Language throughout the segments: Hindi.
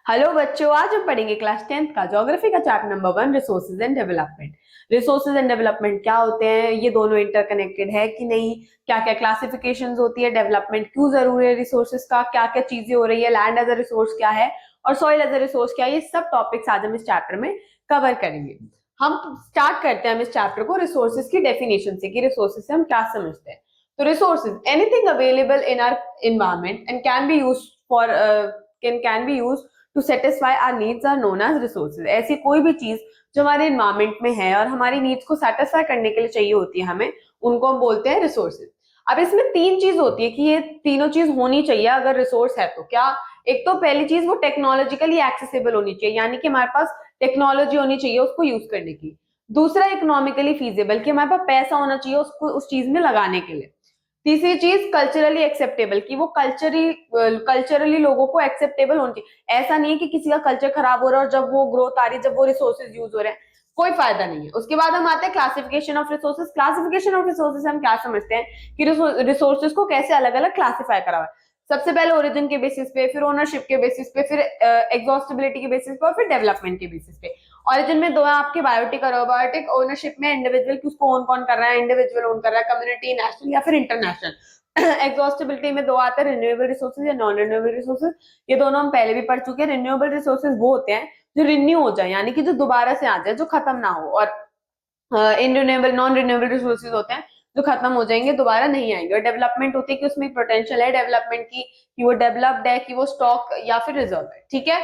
हेलो बच्चों, आज हम पढ़ेंगे क्लास 10th का ज्योग्राफी का chapter number 1 resources and development. Resources and development क्या होते हैं, ये दोनों इंटरकनेक्टेड है कि नहीं, क्या क्या क्लासिफिकेशंस होती है, डेवलपमेंट क्यों जरूरी है, रिसोर्सेज का क्या क्या चीजें हो रही है, लैंड एज अ रिसोर्स क्या है और सॉइल एज अ रिसोर्स क्या है, ये सब टॉपिक्स आज हम इस चैप्टर में कवर करेंगे। हम स्टार्ट करते हैं हम इस चैप्टर को रिसोर्सेज की डेफिनेशन से कि रिसोर्सेज से हम क्या समझते हैं। तो resources anything available in our environment and can be used for can be used to satisfy our needs are known as resources. ऐसी कोई भी चीज जो हमारे एनवायरमेंट में है और हमारी नीड्स को सेटिस्फाई करने के लिए चाहिए होती है हमें, उनको हम बोलते हैं रिसोर्सेज। अब इसमें तीन चीज होती है कि ये तीनों चीज होनी चाहिए अगर रिसोर्स है तो क्या। एक तो पहली चीज वो टेक्नोलॉजिकली एक्सेसिबल होनी चाहिए, यानी कि हमारे पास टेक्नोलॉजी होनी चाहिए उसको यूज करने की। दूसरा इकोनॉमिकली फीजिबल, कि हमारे पास पैसा होना चाहिए उसको उस चीज में लगाने के लिए। तीसरी चीज कल्चरली एक्सेप्टेबल, कि वो कल्चरली लोगों को एक्सेप्टेबल होनी चाहिए। ऐसा नहीं है कि किसी का कल्चर खराब हो रहा है और जब वो ग्रोथ आ रही है, जब वो रिसोर्सेज यूज हो रहे हैं, कोई फायदा नहीं है। उसके बाद हम आते हैं classification of resources. Classification of resources हम क्या समझते हैं कि रिसोर्सेज को कैसे अलग अलग क्लासिफाई करा हुआ है। सबसे पहले ओरिजिन के बेसिस पे, फिर ओनरशिप के बेसिस पे, फिर एग्जॉस्टिबिलिटी के बेसिस पे और फिर डेवलपमेंट के बेसिस पे। ओरिजिन में दो है आपके, बायोटिक और अबायोटिक। ओनरशिप में इंडिविजुअल कि उसको ओन कौन कर रहा है, इंडिविजुअल ओन कर रहा है, कम्युनिटी, नेशनल या फिर इंटरनेशनल। एग्जॉस्टिबिलिटी में दो आते हैं, रिन्यूएबल रिसोर्सेज या नॉन रिन्यूएबल रिसोर्सेज। ये दोनों हम पहले भी पढ़ चुके हैं। रिन्यूएबल रिसोर्सेज वो होते हैं जो रिन्यू हो जाए, यानी कि जो दोबारा से आ जाए, जो खत्म ना हो। और इनरिन्यूएबल नॉन रिन्यूएबल रिसोर्सेज होते हैं जो खत्म हो जाएंगे, दोबारा नहीं आएंगे। और डेवलपमेंट होती है कि उसमें पोटेंशियल है डेवलपमेंट की, कि वो डेवलप्ड है, कि वो स्टॉक या फिर रिजर्व है। ठीक है।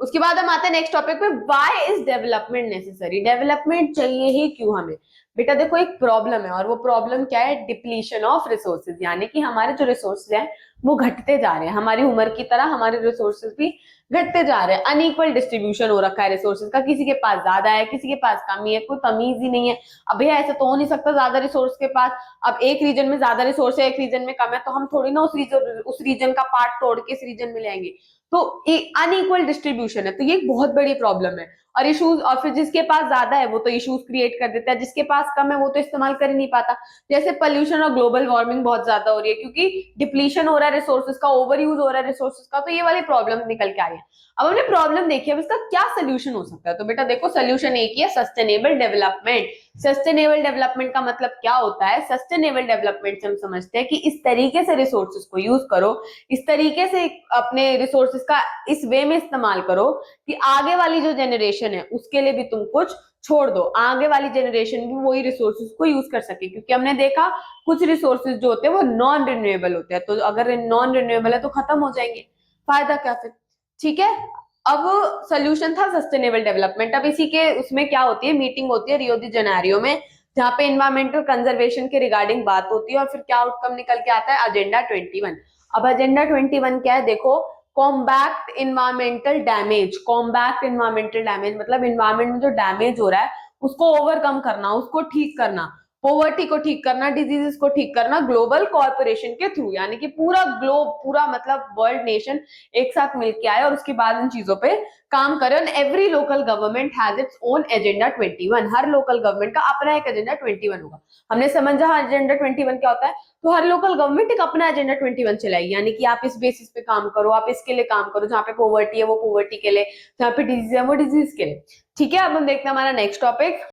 उसके बाद हम आते हैं नेक्स्ट टॉपिक पे, why is development necessary. Development चाहिए ही क्यों हमें। बेटा देखो, एक प्रॉब्लम है और वो प्रॉब्लम क्या है, डिप्लीशन ऑफ रिसोर्सेज, यानी कि हमारे जो रिसोर्सेज हैं वो घटते जा रहे हैं। हमारी उम्र की तरह हमारे रिसोर्सेज भी घटते जा रहे हैं। अनइक्वल डिस्ट्रीब्यूशन हो रखा है रिसोर्सेज का, किसी के पास ज्यादा है, किसी के पास कमी है, कोई तमीज ही नहीं है। अब भैया ऐसा तो हो नहीं सकता ज्यादा रिसोर्स के पास, अब एक रीजन में ज्यादा रिसोर्स है एक रीजन में कम है, तो हम थोड़ी ना उस रीजन का पार्ट तोड़ के इस रीजन में ले आएंगे। तो अनइक्वल डिस्ट्रीब्यूशन है, तो ये एक बहुत बड़ी प्रॉब्लम है। और इश्यूज, और फिर जिसके पास ज्यादा है वो तो इश्यूज क्रिएट कर देता है, जिसके पास कम है वो तो इस्तेमाल कर ही नहीं पाता। जैसे पोल्यूशन और ग्लोबल वार्मिंग बहुत ज्यादा हो रही है क्योंकि डिप्लीशन हो रहा है रिसोर्सेज का, ओवर यूज हो रहा है रिसोर्सेज का, तो ये वाली प्रॉब्लम निकल के आ रही है। अब हमने प्रॉब्लम देखी, अब इसका क्या सोल्यूशन हो सकता है। तो बेटा देखो, सोल्यूशन एक ही है, सस्टेनेबल डेवलपमेंट। सस्टेनेबल डेवलपमेंट का मतलब क्या होता है। सस्टेनेबल डेवलपमेंट से हम समझते हैं कि इस तरीके से रिसोर्सेज को यूज करो, इस तरीके से अपने रिसोर्सेज का इस वे में इस्तेमाल करो कि आगे वाली जो जनरेशन है उसके लिए भी तुम कुछ छोड़ दो, आगे वाली जनरेशन भी वही रिसोर्सेज को यूज कर सके। क्योंकि हमने देखा कुछ रिसोर्सेज जो होते हैं वो नॉन रिन्यूएबल होते हैं, तो अगर नॉन रिन्यूएबल है तो खत्म हो जाएंगे, फायदा क्या फिर। ठीक है। अब सोल्यूशन था सस्टेनेबल डेवलपमेंट। अब इसी के उसमें क्या होती है, मीटिंग होती है रियो दी जेनेरियो में, जहाँ पे इन्वायरमेंटल कंजर्वेशन के रिगार्डिंग बात होती है और फिर क्या आउटकम निकल के आता है, एजेंडा 21। अब एजेंडा 21 क्या है देखो, combat environmental damage. Combat environmental damage मतलब इन्वायरमेंट में जो डैमेज हो रहा है उसको ओवरकम करना, उसको ठीक करना, पोवर्टी को ठीक करना, डिजीजेस को ठीक करना ग्लोबल कॉर्पोरेशन के थ्रू, यानी कि पूरा ग्लोब, पूरा मतलब वर्ल्ड नेशन एक साथ मिलके आए और उसके बाद इन चीजों पे काम करे। And every local government has its own agenda 21। Her local government का अपना एक एजेंडा 21 होगा। हमने समझा एजेंडा 21 क्या होता है, तो हर लोकल गवर्नमेंट एक अपना एजेंडा 21 चलाएगी, यानी कि आप इस बेसिस पे काम करो, आप इसके लिए काम करो, जहाँ पे पोवर्टी है वो पोवर्टी के लिए, जहाँ पे डिजीज है वो डिजीज के लिए। ठीक है। अब हम देखते हैं हमारा नेक्स्ट टॉपिक।